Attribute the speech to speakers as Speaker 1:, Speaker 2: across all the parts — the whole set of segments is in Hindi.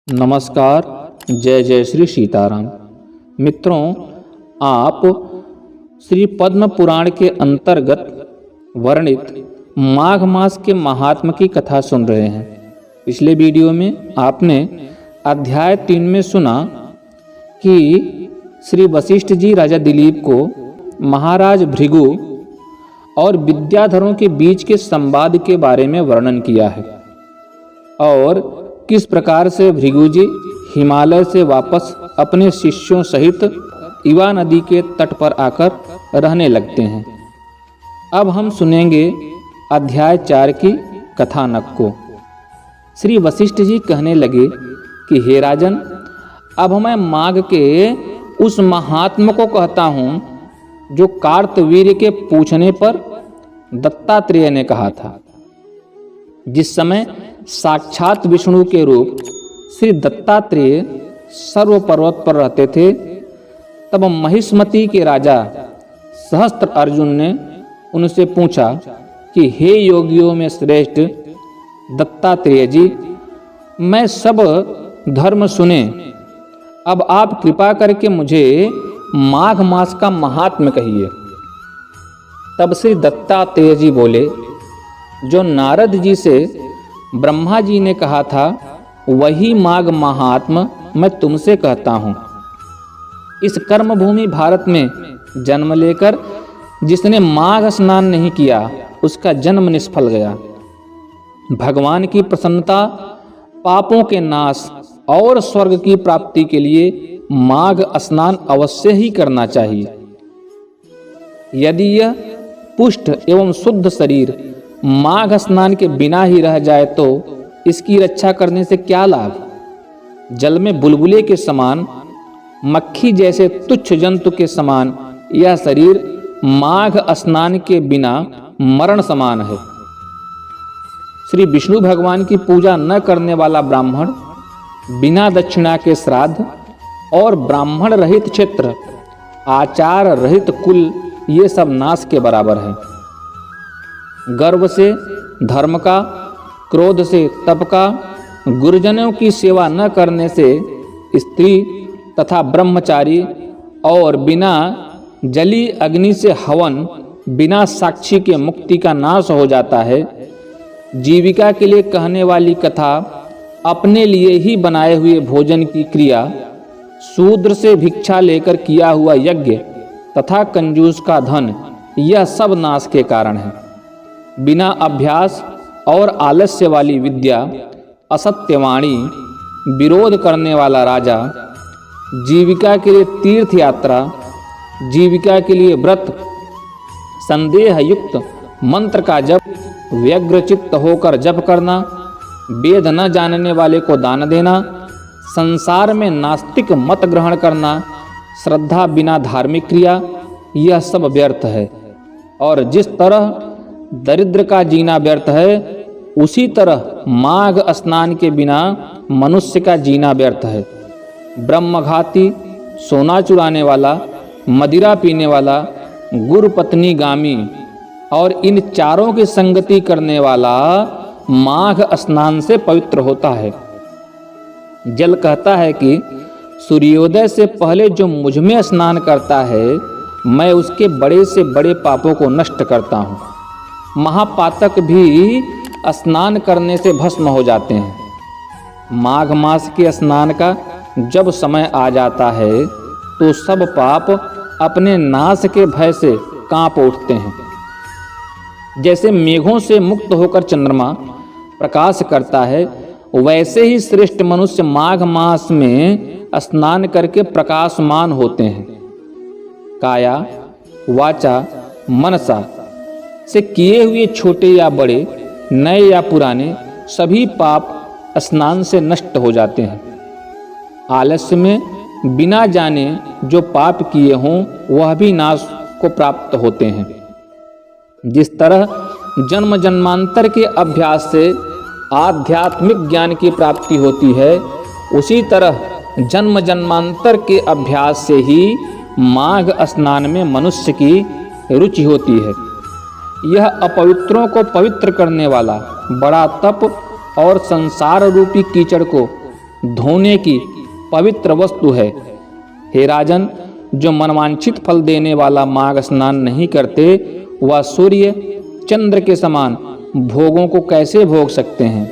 Speaker 1: नमस्कार। जय जय श्री सीताराम। मित्रों, आप श्री पद्म पुराण के अंतर्गत वर्णित माघ मास के महात्म की कथा सुन रहे हैं। पिछले वीडियो में आपने अध्याय 3 में सुना कि श्री वशिष्ठ जी राजा दिलीप को महाराज भृगु और विद्याधरों के बीच के संवाद के बारे में वर्णन किया है और किस प्रकार से भृगु जी हिमालय से वापस अपने शिष्यों सहित इवा नदी के तट पर आकर रहने लगते हैं। अब हम सुनेंगे अध्याय 4 की कथानक को। श्री वशिष्ठ जी कहने लगे कि हे राजन, अब मैं माघ के उस महात्मा को कहता हूँ जो कार्तवीर्य के पूछने पर दत्तात्रेय ने कहा था। जिस समय साक्षात विष्णु के रूप श्री दत्तात्रेय सर्व पर्वत पर रहते थे, तब महिष्मती के राजा सहस्त्र अर्जुन ने उनसे पूछा कि हे योगियों में श्रेष्ठ दत्तात्रेय जी, मैं सब धर्म सुने, अब आप कृपा करके मुझे माघ मास का महात्म्य कहिए। तब श्री दत्तात्रेय जी बोले, जो नारद जी से ब्रह्मा जी ने कहा था वही माघ महात्म मैं तुमसे कहता हूँ। इस कर्मभूमि भारत में जन्म लेकर जिसने माघ स्नान नहीं किया उसका जन्म निष्फल गया। भगवान की प्रसन्नता, पापों के नाश और स्वर्ग की प्राप्ति के लिए माघ स्नान अवश्य ही करना चाहिए। यदि यह पुष्ट एवं शुद्ध शरीर माघ स्नान के बिना ही रह जाए तो इसकी रक्षा करने से क्या लाभ। जल में बुलबुले के समान, मक्खी जैसे तुच्छ जंतु के समान यह शरीर माघ स्नान के बिना मरण समान है। श्री विष्णु भगवान की पूजा न करने वाला ब्राह्मण बिना दक्षिणा के श्राद्ध और ब्राह्मण रहित क्षेत्र, आचार रहित कुल, ये सब नाश के बराबर है। गर्व से धर्म का, क्रोध से तप का, गुरुजनों की सेवा न करने से स्त्री तथा ब्रह्मचारी और बिना जली अग्नि से हवन, बिना साक्षी के मुक्ति का नाश हो जाता है। जीविका के लिए कहने वाली कथा, अपने लिए ही बनाए हुए भोजन की क्रिया, शूद्र से भिक्षा लेकर किया हुआ यज्ञ तथा कंजूस का धन, यह सब नाश के कारण है। बिना अभ्यास और आलस्य वाली विद्या, असत्यवाणी, विरोध करने वाला राजा, जीविका के लिए तीर्थ यात्रा, जीविका के लिए व्रत, संदेह युक्त मंत्र का जप, व्यग्रचित्त होकर जप करना, वेद न जानने वाले को दान देना, संसार में नास्तिक मत ग्रहण करना, श्रद्धा बिना धार्मिक क्रिया, यह सब व्यर्थ है। और जिस तरह दरिद्र का जीना व्यर्थ है, उसी तरह माघ स्नान के बिना मनुष्य का जीना व्यर्थ है। ब्रह्मघाती, सोना चुराने वाला, मदिरा पीने वाला, गुरुपत्नी गामी और इन चारों की संगति करने वाला माघ स्नान से पवित्र होता है। जल कहता है कि सूर्योदय से पहले जो मुझ में स्नान करता है, मैं उसके बड़े से बड़े पापों को नष्ट करता हूँ। महापातक भी स्नान करने से भस्म हो जाते हैं। माघ मास के स्नान का जब समय आ जाता है तो सब पाप अपने नाश के भय से कांप उठते हैं। जैसे मेघों से मुक्त होकर चंद्रमा प्रकाश करता है, वैसे ही श्रेष्ठ मनुष्य माघ मास में स्नान करके प्रकाशमान होते हैं। काया, वाचा, मनसा से किए हुए छोटे या बड़े, नए या पुराने, सभी पाप स्नान से नष्ट हो जाते हैं। आलस्य में बिना जाने जो पाप किए हों वह भी नाश को प्राप्त होते हैं। जिस तरह जन्म जन्मांतर के अभ्यास से आध्यात्मिक ज्ञान की प्राप्ति होती है, उसी तरह जन्म जन्मांतर के अभ्यास से ही माघ स्नान में मनुष्य की रुचि होती है। यह अपवित्रों को पवित्र करने वाला बड़ा तप और संसार रूपी कीचड़ को धोने की पवित्र वस्तु है। हे राजन, जो मनवांछित फल देने वाला माघ स्नान नहीं करते वह सूर्य चंद्र के समान भोगों को कैसे भोग सकते हैं।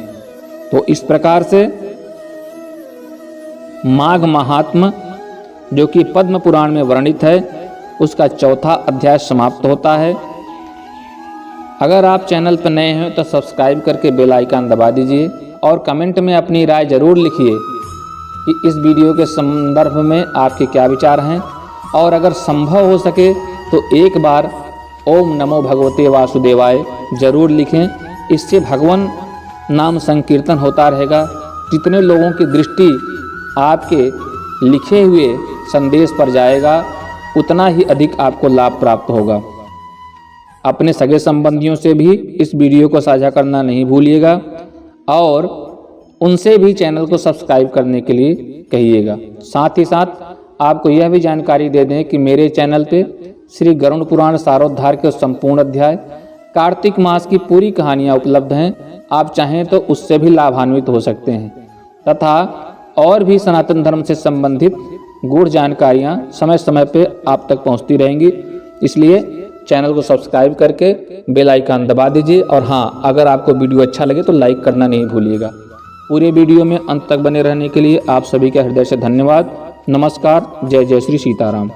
Speaker 1: तो इस प्रकार से माघ महात्म जो कि पद्म पुराण में वर्णित है उसका चौथा अध्याय समाप्त होता है। अगर आप चैनल पर नए हैं तो सब्सक्राइब करके बेल आइकन दबा दीजिए और कमेंट में अपनी राय जरूर लिखिए कि इस वीडियो के संदर्भ में आपके क्या विचार हैं। और अगर संभव हो सके तो एक बार ओम नमो भगवते वासुदेवाय जरूर लिखें। इससे भगवान नाम संकीर्तन होता रहेगा। जितने लोगों की दृष्टि आपके लिखे हुए संदेश पर जाएगा उतना ही अधिक आपको लाभ प्राप्त होगा। अपने सगे संबंधियों से भी इस वीडियो को साझा करना नहीं भूलिएगा और उनसे भी चैनल को सब्सक्राइब करने के लिए कहिएगा। साथ ही साथ आपको यह भी जानकारी दे दें कि मेरे चैनल पे श्री गरुड़ पुराण सारोद्धार के संपूर्ण अध्याय, कार्तिक मास की पूरी कहानियाँ उपलब्ध हैं। आप चाहें तो उससे भी लाभान्वित हो सकते हैं तथा और भी सनातन धर्म से संबंधित गूढ़ जानकारियाँ समय समय पे आप तक पहुँचती रहेंगी। इसलिए चैनल को सब्सक्राइब करके बेल आइकन दबा दीजिए। और हाँ, अगर आपको वीडियो अच्छा लगे तो लाइक करना नहीं भूलिएगा। पूरे वीडियो में अंत तक बने रहने के लिए आप सभी का हृदय से धन्यवाद। नमस्कार। जय जय श्री सीताराम।